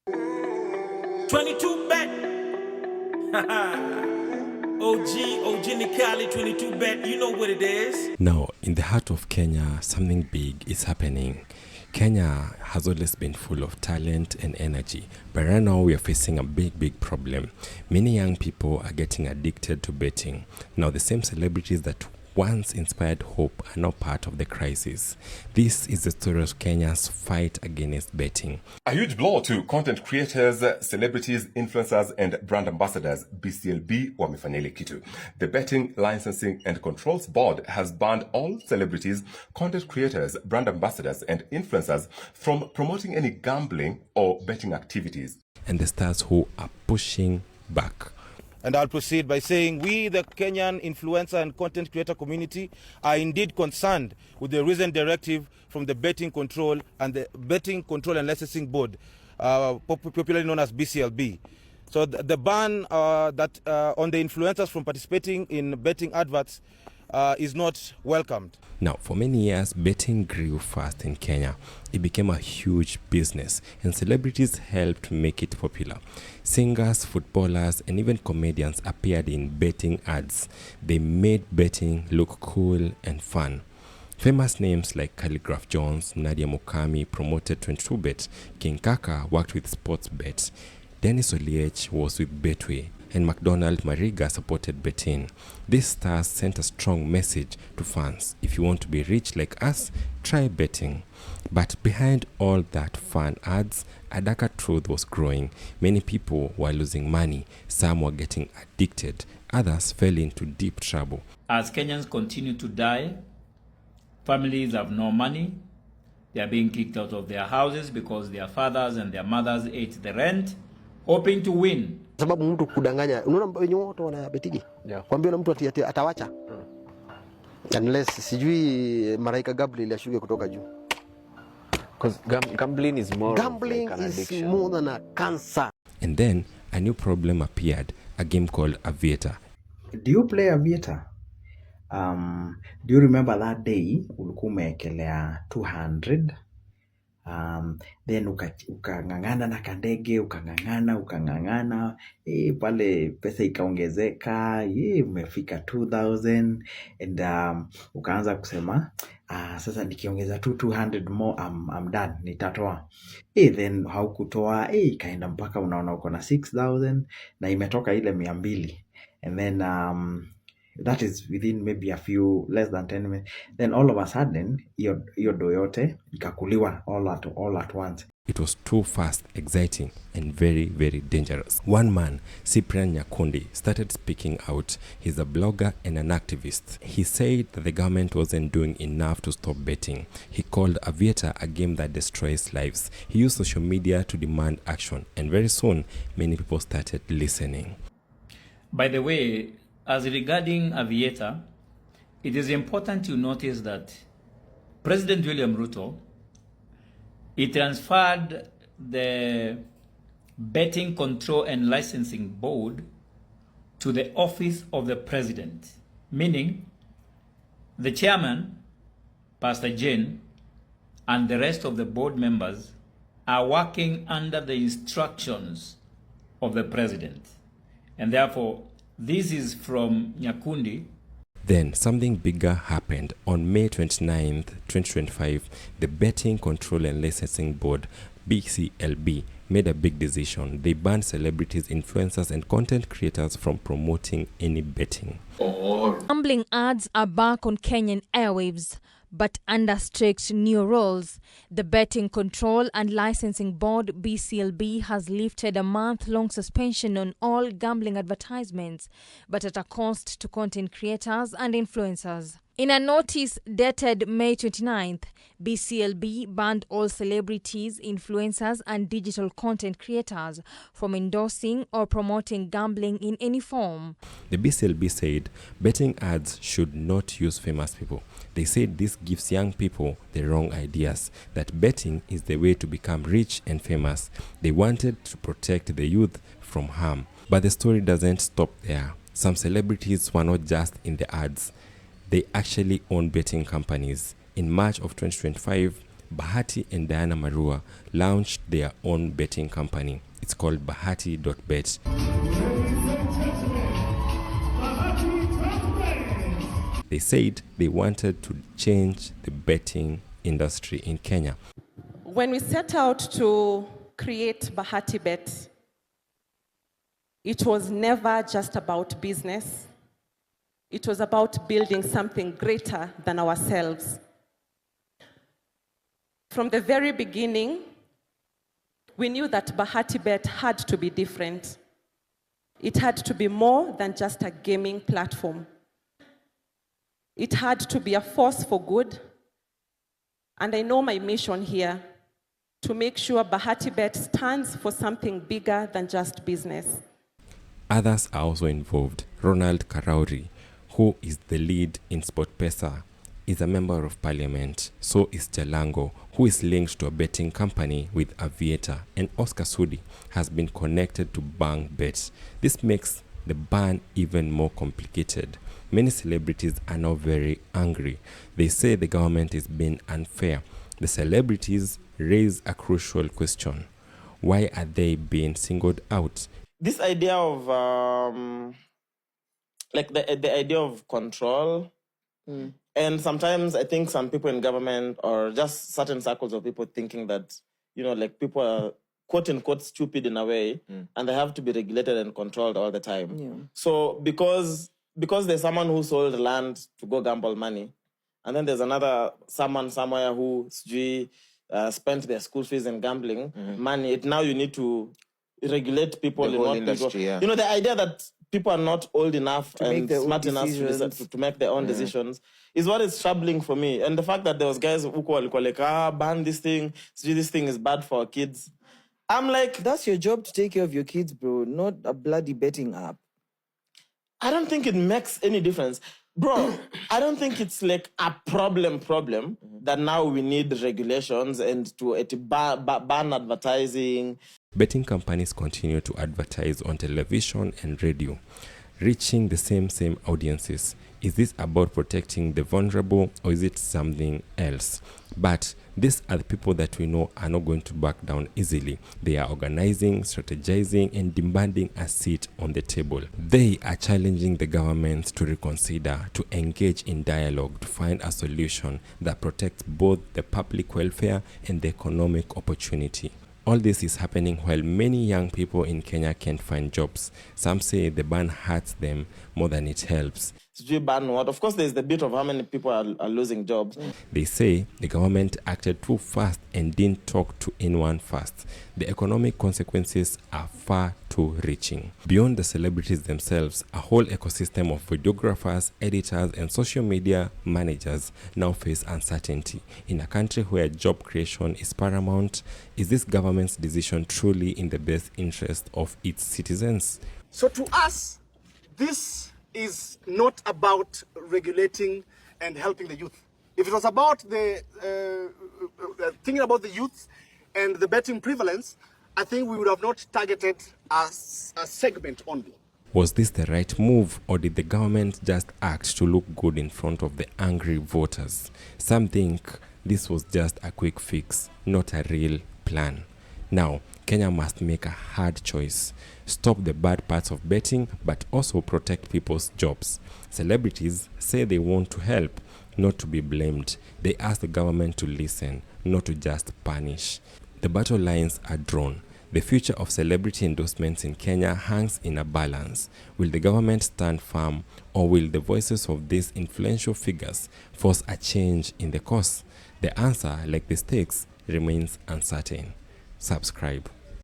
22 bet. OG Nikali, 22 bet. You know what it is. Now, in the heart of Kenya, something big is happening. Kenya has always been full of talent and energy, but right now we are facing a big problem. Many young people are getting addicted to betting. Now, the same celebrities that once inspired hope are now part of the crisis. This is the story of Kenya's fight against betting. A huge blow to content creators, celebrities, influencers, and brand ambassadors. BCLB wamefanya ile kitu. The Betting Licensing and Controls Board has banned all celebrities, content creators, brand ambassadors, and influencers from promoting any gambling or betting activities. And the stars who are pushing back. And I'll proceed by saying we, the Kenyan influencer and content creator community, are indeed concerned with the recent directive from the Betting Control and Licensing Board, popularly known as BCLB. So the ban on the influencers from participating in betting adverts is not welcomed. Now, for many years, betting grew fast in Kenya. It became a huge business, and celebrities helped make it popular. Singers, footballers, and even comedians appeared in betting ads. They made betting look cool and fun. Famous names like Calligraph Jones, Nadia Mukami promoted 22bet, King Kaka worked with Sportsbet, Dennis Oliech was with Betway, and McDonald Mariga supported betting. These stars sent a strong message to fans. If you want to be rich like us, try betting. But behind all that fun ads, a darker truth was growing. Many people were losing money. Some were getting addicted. Others fell into deep trouble. As Kenyans continue to die, families have no money. They are being kicked out of their houses because their fathers and their mothers ate the rent, hoping to win. Sababu mtu kudanganya, unaona wenye wote wanabetigi. Kwambia na mtu atawacha. Unless sijui Malaika Gabriel ashuke kutoka juu. Because gambling is more than a cancer. And then a new problem appeared, a game called Avieta. Do you play Avieta? Do you remember that day ulikuwa umeekelea 200? Then ukangangana na kandege, ukangangana, pale pesa ikaongezeka, umefika 2000, and ukaanza kusema sasa nikiongeza 200 more I'm done, nitatoa. Then haukutoa, ikaenda mpaka unaona uko na 6000 na imetoka ile 200, and then that is within maybe a few less than 10 minutes. Then all of a sudden, your doyote ikakuliwa all at once. It was too fast, exciting, and very dangerous. One man, Cyprian Nyakundi, started speaking out. He's a blogger and an activist. He said that the government wasn't doing enough to stop betting. He called Avieta a game that destroys lives. He used social media to demand action, and very soon, many people started listening. By the way, as regarding Avieta, it is important to notice that President William Ruto, he transferred the Betting Control and Licensing Board to the office of the president, meaning the chairman, Pastor Jane, and the rest of the board members are working under the instructions of the president. And therefore, this is from Nyakundi. Then something bigger happened. On May 29th, 2025, the Betting Control and Licensing Board, BCLB, made a big decision. They banned celebrities, influencers, and content creators from promoting any betting. Gambling ads are back on Kenyan airwaves, but under strict new rules. The Betting Control and Licensing Board, BCLB, has lifted a month-long suspension on all gambling advertisements, but at a cost to content creators and influencers. In a notice dated May 29th, BCLB banned all celebrities, influencers, and digital content creators from endorsing or promoting gambling in any form. The BCLB said betting ads should not use famous people. They said this gives young people the wrong ideas, that betting is the way to become rich and famous. They wanted to protect the youth from harm. But the story doesn't stop there. Some celebrities were not just in the ads. They actually own betting companies. In March of 2025, Bahati and Diana Marua launched their own betting company. It's called Bahati.bet. They said they wanted to change the betting industry in Kenya. When we set out to create Bahati Bet, it was never just about business. It was about building something greater than ourselves. From the very beginning, we knew that Bahati Bet had to be different. It had to be more than just a gaming platform. It had to be a force for good. And I know my mission here, to make sure Bahati Bet stands for something bigger than just business. Others are also involved. Ronald Karauri, who is the lead in SportPesa, is a member of parliament. So is Jalango, who is linked to a betting company with Avieta, and Oscar Sudi has been connected to bank bets. This makes the ban even more complicated. Many celebrities are now very angry. They say the government is being unfair. The celebrities raise a crucial question. Why are they being singled out? This idea of the idea of control, and sometimes I think some people in government or just certain circles of people thinking that, people are quote unquote stupid in a way, and they have to be regulated and controlled all the time. Yeah. So because there's someone who sold land to go gamble money, and then there's another someone somewhere who spent their school fees in gambling money. Now you need to regulate people The in whole what industry, people. yeah. The idea that people are not old enough To make and their own smart enough decisions. to make their own decisions is what is troubling for me. And the fact that there was guys who were like, ban this thing. This thing is bad for our kids. I'm like, That's your job, to take care of your kids, bro, not a bloody betting app. I don't think it makes any difference. Bro, I don't think it's like a problem that now we need regulations and to ban advertising. Betting companies continue to advertise on television and radio, reaching the same audiences. Is this about protecting the vulnerable, or is it something else? But these are the people that we know are not going to back down easily. They are organizing, strategizing, and demanding a seat on the table. They are challenging the government to reconsider, to engage in dialogue, to find a solution that protects both the public welfare and the economic opportunity. All this is happening while many young people in Kenya can't find jobs. Some say the ban hurts them more than it helps. Ban what? Of course, there's the bit of how many people are losing jobs. They say the government acted too fast and didn't talk to anyone fast. The economic consequences are far too reaching. Beyond the celebrities themselves, a whole ecosystem of videographers, editors, and social media managers now face uncertainty. In a country where job creation is paramount, is this government's decision truly in the best interest of its citizens? So to us, this is not about regulating and helping the youth. If it was about thinking about the youth and the betting prevalence, I think we would have not targeted a segment only. Was this the right move, or did the government just act to look good in front of the angry voters? Some think this was just a quick fix, not a real plan. Now, Kenya must make a hard choice. Stop the bad parts of betting, but also protect people's jobs. Celebrities say they want to help, not to be blamed. They ask the government to listen, not to just punish. The battle lines are drawn. The future of celebrity endorsements in Kenya hangs in a balance. Will the government stand firm, or will the voices of these influential figures force a change in the course? The answer, like the stakes, remains uncertain. Subscribe.